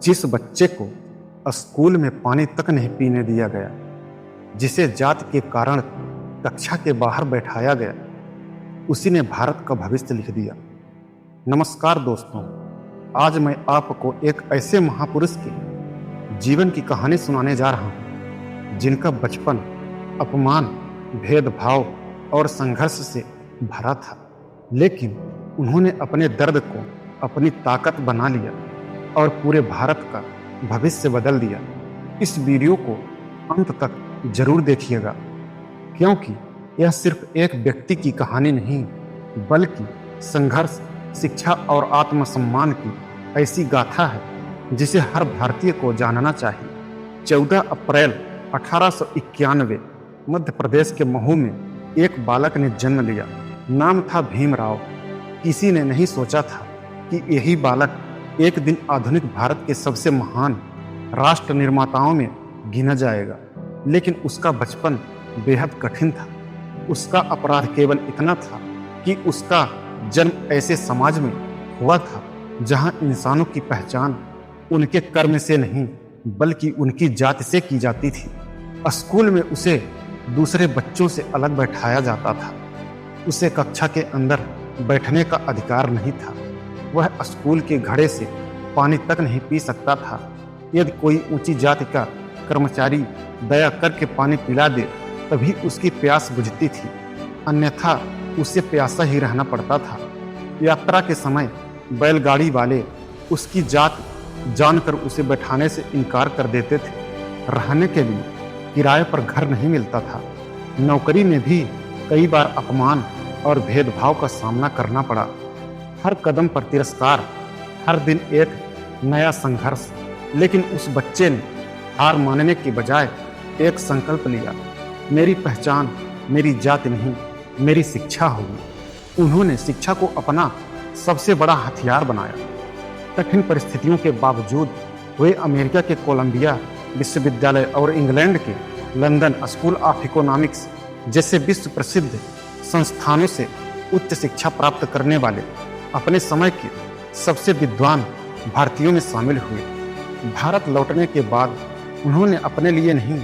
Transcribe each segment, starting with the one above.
जिस बच्चे को स्कूल में पानी तक नहीं पीने दिया गया, जिसे जाति के कारण कक्षा के बाहर बैठाया गया, उसी ने भारत का भविष्य लिख दिया। नमस्कार दोस्तों, आज मैं आपको एक ऐसे महापुरुष के जीवन की कहानी सुनाने जा रहा हूँ जिनका बचपन अपमान, भेदभाव और संघर्ष से भरा था, लेकिन उन्होंने अपने दर्द को अपनी ताकत बना लिया और पूरे भारत का भविष्य बदल दिया। इस वीडियो को अंत तक जरूर देखिएगा, क्योंकि यह सिर्फ एक व्यक्ति की कहानी नहीं, बल्कि संघर्ष, शिक्षा और आत्मसम्मान की ऐसी गाथा है जिसे हर भारतीय को जानना चाहिए। 14 अप्रैल 1891 मध्य प्रदेश के महू में एक बालक ने जन्म लिया। नाम था भीमराव। किसी ने नहीं सोचा था कि यही बालक एक दिन आधुनिक भारत के सबसे महान राष्ट्र निर्माताओं में गिना जाएगा। लेकिन उसका बचपन बेहद कठिन था। उसका अपराध केवल इतना था कि उसका जन्म ऐसे समाज में हुआ था जहां इंसानों की पहचान उनके कर्म से नहीं, बल्कि उनकी जाति से की जाती थी। स्कूल में उसे दूसरे बच्चों से अलग बैठाया जाता था। उसे कक्षा के अंदर बैठने का अधिकार नहीं था। वह स्कूल के घड़े से पानी तक नहीं पी सकता था। यदि कोई ऊंची जाति का कर्मचारी दया करके पानी पिला दे तभी उसकी प्यास बुझती थी, अन्यथा उसे प्यासा ही रहना पड़ता था। यात्रा के समय बैलगाड़ी वाले उसकी जात जानकर उसे बैठाने से इनकार कर देते थे। रहने के लिए किराए पर घर नहीं मिलता था। नौकरी में भी कई बार अपमान और भेदभाव का सामना करना पड़ा। हर कदम पर तिरस्कार, हर दिन एक नया संघर्ष। लेकिन उस बच्चे ने हार मानने के बजाय एक संकल्प लिया, मेरी पहचान मेरी जाति नहीं, मेरी शिक्षा होगी। उन्होंने शिक्षा को अपना सबसे बड़ा हथियार बनाया। कठिन परिस्थितियों के बावजूद वे अमेरिका के कोलंबिया विश्वविद्यालय और इंग्लैंड के लंदन स्कूल ऑफ इकोनॉमिक्स जैसे विश्व प्रसिद्ध संस्थानों से उच्च शिक्षा प्राप्त करने वाले अपने समय के सबसे विद्वान भारतीयों में शामिल हुए। भारत लौटने के बाद उन्होंने अपने लिए नहीं,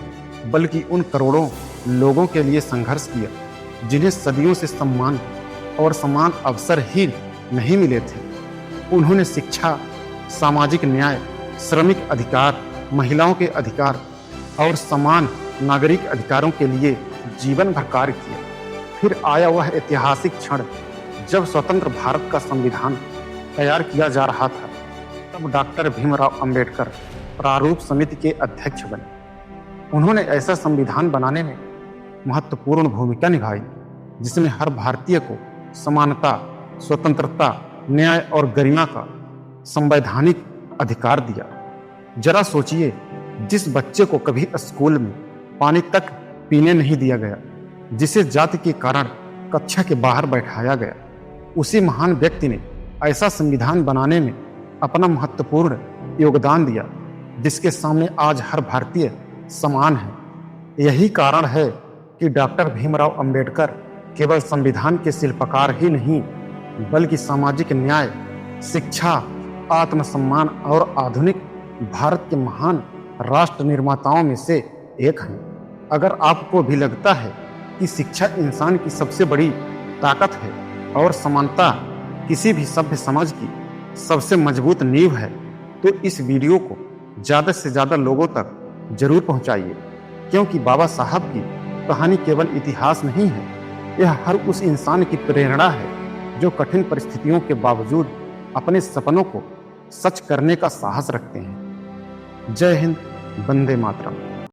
बल्कि उन करोड़ों लोगों के लिए संघर्ष किया जिन्हें सदियों से सम्मान और समान अवसर ही नहीं मिले थे। उन्होंने शिक्षा, सामाजिक न्याय, श्रमिक अधिकार, महिलाओं के अधिकार और समान नागरिक अधिकारों के लिए जीवन भर कार्य किया। फिर आया वह ऐतिहासिक क्षण जब स्वतंत्र भारत का संविधान तैयार किया जा रहा था। तब डॉक्टर भीमराव अंबेडकर प्रारूप समिति के अध्यक्ष बने। उन्होंने ऐसा संविधान बनाने में महत्वपूर्ण भूमिका निभाई जिसमें हर भारतीय को समानता, स्वतंत्रता, न्याय और गरिमा का संवैधानिक अधिकार दिया। जरा सोचिए, जिस बच्चे को कभी स्कूल में पानी तक पीने नहीं दिया गया, जिसे जाति के कारण कक्षा के बाहर बैठाया गया, उसी महान व्यक्ति ने ऐसा संविधान बनाने में अपना महत्वपूर्ण योगदान दिया जिसके सामने आज हर भारतीय समान है। यही कारण है कि डॉक्टर भीमराव अंबेडकर केवल संविधान के शिल्पकार ही नहीं, बल्कि सामाजिक न्याय, शिक्षा, आत्मसम्मान और आधुनिक भारत के महान राष्ट्र निर्माताओं में से एक हैं। अगर आपको भी लगता है कि शिक्षा इंसान की सबसे बड़ी ताकत है और समानता किसी भी सभ्य समाज की सबसे मजबूत नींव है, तो इस वीडियो को ज़्यादा से ज़्यादा लोगों तक जरूर पहुंचाइए, क्योंकि बाबा साहब की कहानी केवल इतिहास नहीं है, यह हर उस इंसान की प्रेरणा है जो कठिन परिस्थितियों के बावजूद अपने सपनों को सच करने का साहस रखते हैं। जय हिंद, वंदे मातरम।